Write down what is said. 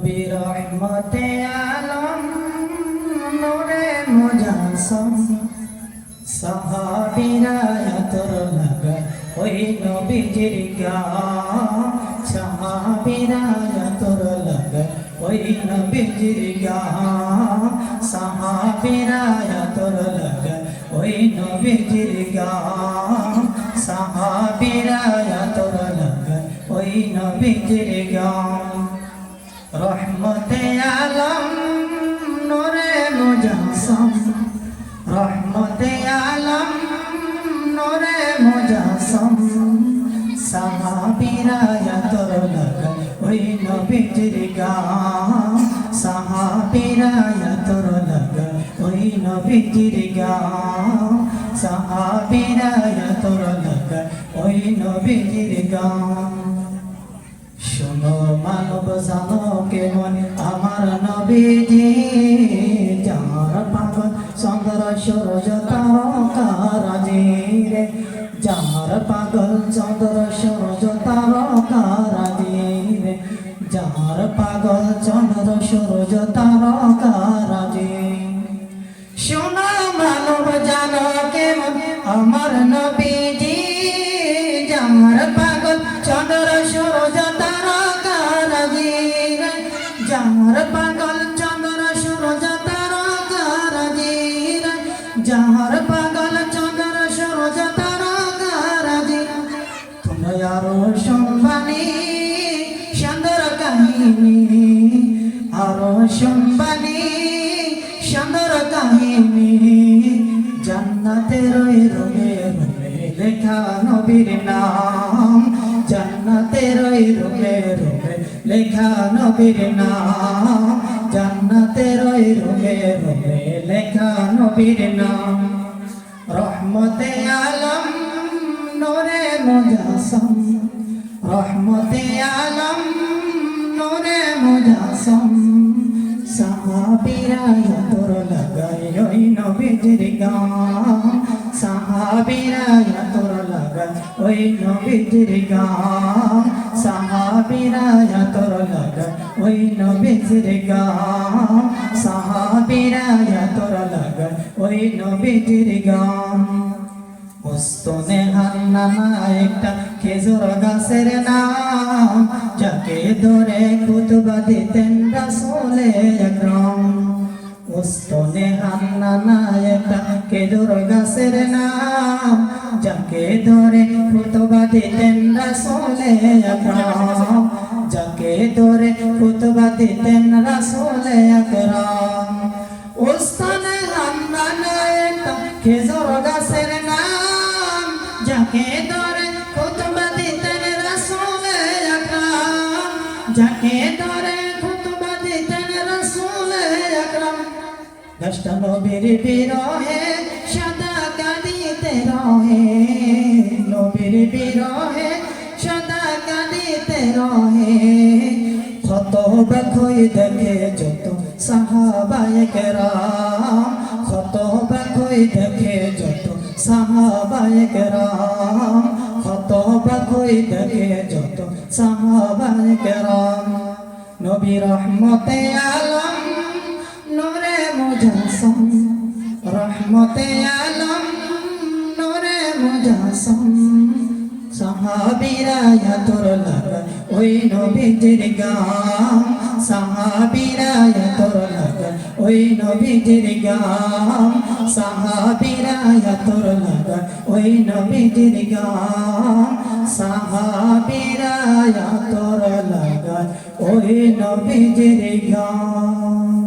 নবী রহমতে আলম নূরে মুজাসসাম সাহাবীরা তোর লাগা ওই নবীজির গান সাহাবীরা তোর লাগা ওই নবীজির গান সাহাবীরা তোর লাগা ওই নবীজির গান সাহাবীরা তোর লাগা ওই নবীজির গান রহমতে আলম নূরে মুজাসসাম রহমতে আলম নূরে মুজাসসাম সাহাবীরা তোর লাগা ওই নবীজির গান সাহাবীরা তোর লাগা ওই নবীজির গান সাহাবীরা তোর লাগা ওই নবীজির গান শোনো মানব জানো কেমন আমার নবীজি যার পাগল চন্দ্র সূর্য তারকারাজি রে যার পাগল চন্দ্র সূর্য তারকারাজি রে যার পাগল চন্দ্র সূর্য তারকারাজি শোনো মানব জানো কেমন আমার নবীজি যার পাগল চন্দ্র সূর্য যার পাগল চন্দ্র সূর্য তারকারাজি যার পাগল চন্দ্র সূর্য তারকারাজি তোমরা আরো শুনবানি সুন্দর কাহিনী আরো শুনবানি সুন্দর কাহিনী জান্নাতের রঙে রঙে লেখা নবীর নাম জান্নাতের রঙে রঙে লেখা নবীর নাম জান্নাতের রঙে রঙে লেখা নবীর নাম রহমতে আলম নূরে মুজাসসাম রহমতে আলম নূরে মুজাসসাম সাহাবীরা তোর লাগাই ওই নবীজির গান সাহাবীরা তোর লাগাই ওই নবীজির গান সাহাবীরা তোর লাগাই ওই নবীজির গান সাহাবীরা তোর লাগাই ওই নবীজির গান মুস্তনে হান্নানা একটা খেজুর গাছের নাম যাকে ধরে খুতবা দিতেন রাসূলে আকরাম মুস্তনে হান্নানা একটা খেজুর গাছের নাম যাকে ধরে খুতবা দিতেন রাসূলে আকরাম যাকে ধরে খুতবা দিতেন রাসূলে আকরাম মুস্তনে হান্নানা একটা খেজুর গাছের নাম যাকে ধরে খুতবা দিতেন রাসূলে আকরাম যাকে ধরে খুতবা দিতেন রাসূলে আকরাম গাছটা নবীর বিরহে সদা কাঁদিতে রহে নবীর বিরহে সদা কাঁদিতে রহে কত ব্যথই দেখে যত সাহাবায়ে কেরাম কত ব্যথই দেখে যত সাহাবায়ে কেরাম কত ব্যথই দেখে যত সাহাবায়ে কেরাম নবী রহমতে আলম নূরে মুজাসসাম রহমতে আলম নূরে মুজাসসাম সাহাবীরা তোর লাগা ওই নবীজির গান সাহাবীরা তোর লাগা ওই নবীজির গান সাহাবীরা তোর লাগা ওই নবীজির গান সাহাবীরা তোর লাগা ওই নবীজির গান।